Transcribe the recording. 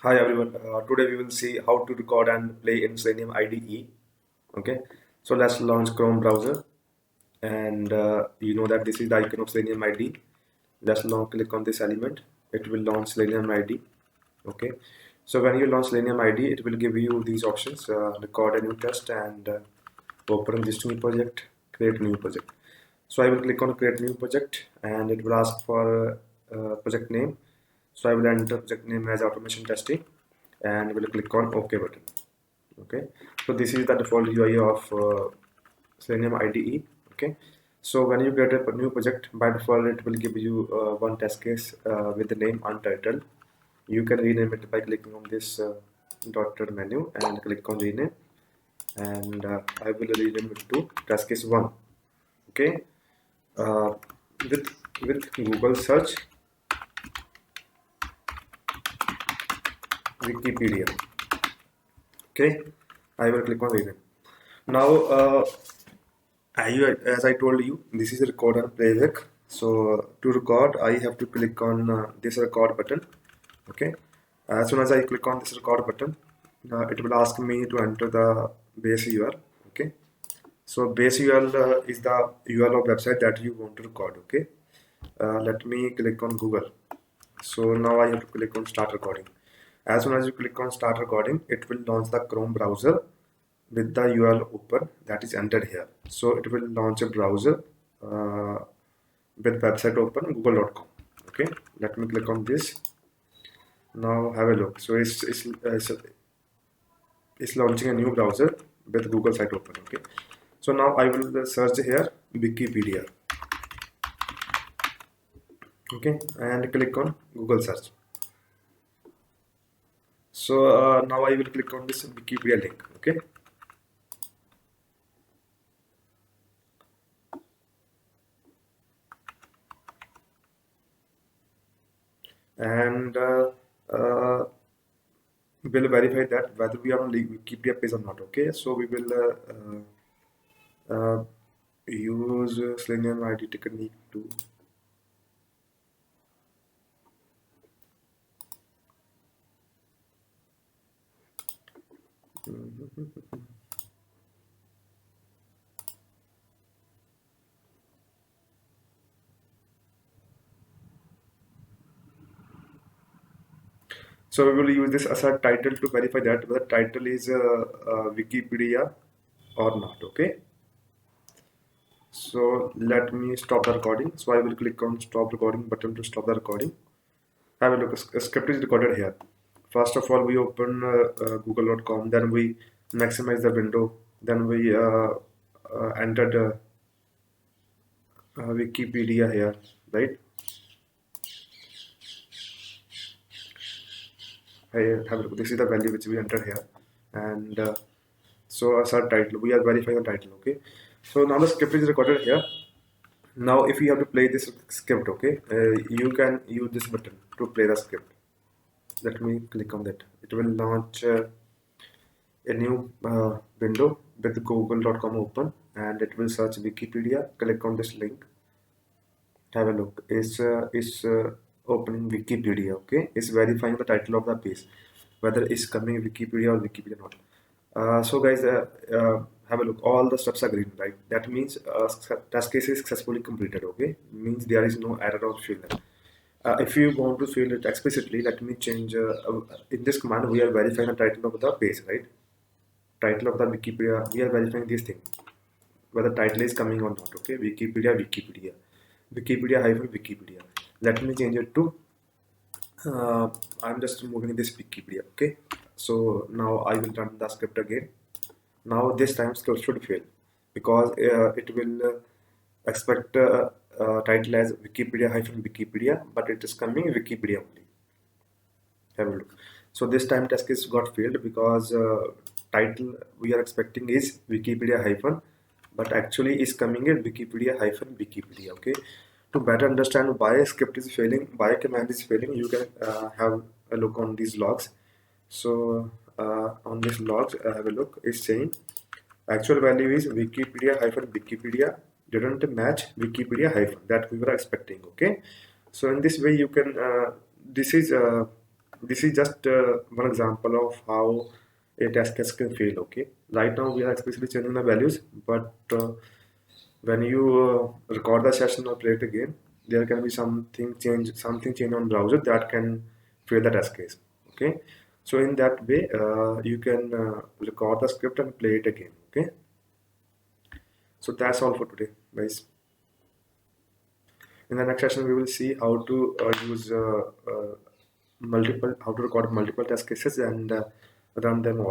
Hi everyone. Today we will see how to record and play in Selenium IDE. Okay, so let's launch Chrome browser, and you know that this is the icon of Selenium IDE. Let's now click on this element. It will launch Selenium IDE. Okay, so when you launch Selenium IDE, it will give you these options: record a new test and open this new project, create new project. So I will click on create new project, and it will ask for project name. So I will enter project name as automation testing and will click on OK button. Okay, so this is the default UI of Selenium IDE. Okay, so when you get a new project, by default it will give you one test case with the name untitled. You can rename it by clicking on this dotted menu and click on rename, and I will rename it to test case 1. Okay, uh, with Google search Wikipedia. Okay, I will click on rename. Now, as I told you, this is a record and playback. So to record, I have to click on this record button. Okay, as soon as I click on this record button, it will ask me to enter the base URL. Okay, so base URL is the URL of website that you want to record. Okay, let me click on Google. So now I have to click on start recording. As soon as you click on start recording, it will launch the Chrome browser with the URL open that is entered here. So it will launch a browser uh, with website open google.com. Okay, let me click on this. Now have a look. So it's launching a new browser with Google site open. Okay, so now I will search here Wikipedia. Okay, and click on Google search. So now I will click on this Wikipedia link. Okay, and uh, will verify that whether we are on Wikipedia page or not. Okay, so we will use Selenium ID technique to so we will use this as a title to verify that whether title is Wikipedia or not. Okay, so let me stop the recording. So I will click on stop recording button to stop the recording. Have a look. A script is recorded here. First of all, we open google.com, then we maximize the window, then we entered Wikipedia here, right? I have a look. This is the value which we entered here, and so as our title, we are verifying the title. Okay, so now the script is recorded here. Now, if you have to play this script, okay, you can use this button to play the script. Let me click on that. It will launch a new window with google.com open, and it will search Wikipedia. Click on this link. Have a look. It's opening Wikipedia. Okay, it's verifying the title of the page, whether it's coming Wikipedia or Wikipedia not. So guys, have a look. All the steps are green, right? That means test case is successfully completed. Okay, means there is no error or failure. If you want to fill it explicitly, let me change. In this command, we are verifying the title of the page, right? Title of the Wikipedia. We are verifying this thing, whether title is coming or not. Okay, Wikipedia hyphen Wikipedia. Let me change it to. I'm just moving this Wikipedia. Okay, so now I will run the script again. Now this time script should fail because it will expect title as Wikipedia hyphen Wikipedia, but it is coming Wikipedia only. Have a look. So this time test case got failed because title we are expecting is Wikipedia hyphen, but actually is coming in Wikipedia hyphen Wikipedia. Okay. To better understand why a script is failing, why a command is failing, you can have a look on these logs. So on this logs, have a look. It's saying actual value is Wikipedia hyphen Wikipedia didn't match Wikipedia hyphen that we were expecting. Okay. So in this way, you can. This is this is just one example of how a test case can fail. Okay, right now we are explicitly changing the values, but when you record the session or play it again, there can be something change on browser that can fail the test case. Okay, so in that way you can record the script and play it again. Okay, so that's all for today, guys. In the next session we will see how to use how to record multiple test cases and run them all.